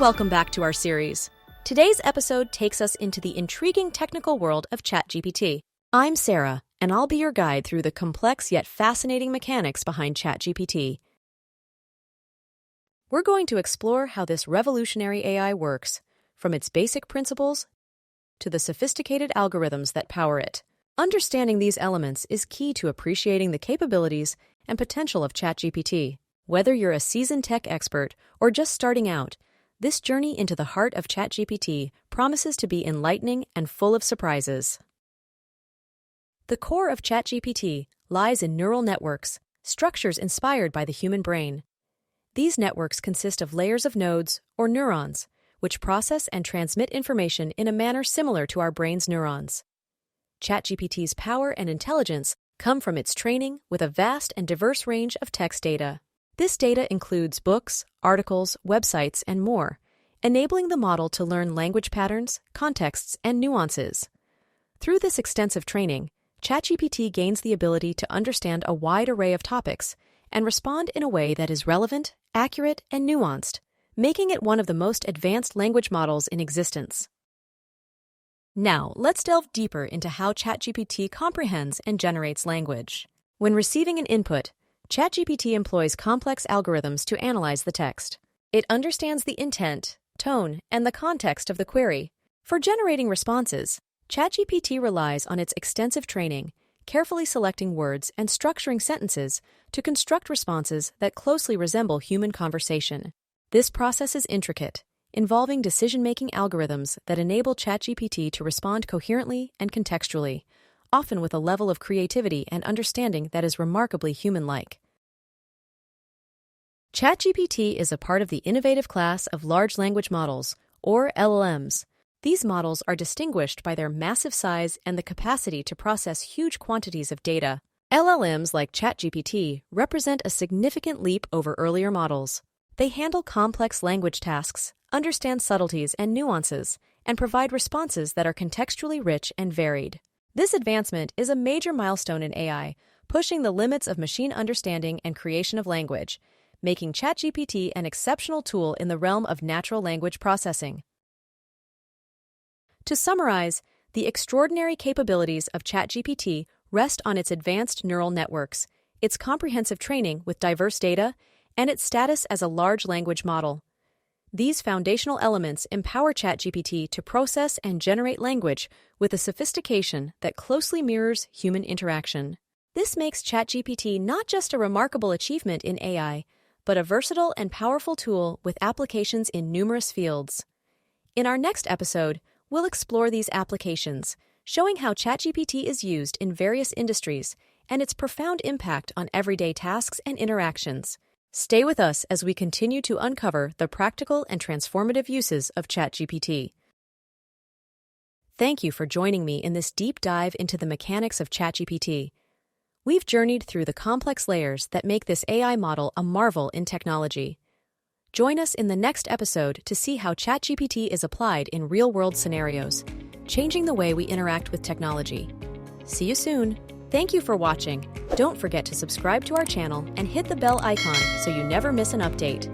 Welcome back to our series. Today's episode takes us into the intriguing technical world of ChatGPT. I'm Sarah, and I'll be your guide through the complex yet fascinating mechanics behind ChatGPT. We're going to explore how this revolutionary AI works, from its basic principles to the sophisticated algorithms that power it. Understanding these elements is key to appreciating the capabilities and potential of ChatGPT. Whether you're a seasoned tech expert or just starting out, this journey into the heart of ChatGPT promises to be enlightening and full of surprises. The core of ChatGPT lies in neural networks, structures inspired by the human brain. These networks consist of layers of nodes, or neurons, which process and transmit information in a manner similar to our brain's neurons. ChatGPT's power and intelligence come from its training with a vast and diverse range of text data. This data includes books, articles, websites, and more, enabling the model to learn language patterns, contexts, and nuances. Through this extensive training, ChatGPT gains the ability to understand a wide array of topics and respond in a way that is relevant, accurate, and nuanced, making it one of the most advanced language models in existence. Now, let's delve deeper into how ChatGPT comprehends and generates language. When receiving an input, ChatGPT employs complex algorithms to analyze the text. It understands the intent, tone, and the context of the query. For generating responses, ChatGPT relies on its extensive training, carefully selecting words and structuring sentences to construct responses that closely resemble human conversation. This process is intricate, involving decision-making algorithms that enable ChatGPT to respond coherently and contextually, often with a level of creativity and understanding that is remarkably human-like. ChatGPT is a part of the innovative class of large language models, or LLMs. These models are distinguished by their massive size and the capacity to process huge quantities of data. LLMs like ChatGPT represent a significant leap over earlier models. They handle complex language tasks, understand subtleties and nuances, and provide responses that are contextually rich and varied. This advancement is a major milestone in AI, pushing the limits of machine understanding and creation of language, making ChatGPT an exceptional tool in the realm of natural language processing. To summarize, the extraordinary capabilities of ChatGPT rest on its advanced neural networks, its comprehensive training with diverse data, and its status as a large language model. These foundational elements empower ChatGPT to process and generate language with a sophistication that closely mirrors human interaction. This makes ChatGPT not just a remarkable achievement in AI, but a versatile and powerful tool with applications in numerous fields. In our next episode, we'll explore these applications, showing how ChatGPT is used in various industries and its profound impact on everyday tasks and interactions. Stay with us as we continue to uncover the practical and transformative uses of ChatGPT. Thank you for joining me in this deep dive into the mechanics of ChatGPT. We've journeyed through the complex layers that make this AI model a marvel in technology. Join us in the next episode to see how ChatGPT is applied in real-world scenarios, changing the way we interact with technology. See you soon. Thank you for watching. Don't forget to subscribe to our channel and hit the bell icon so you never miss an update.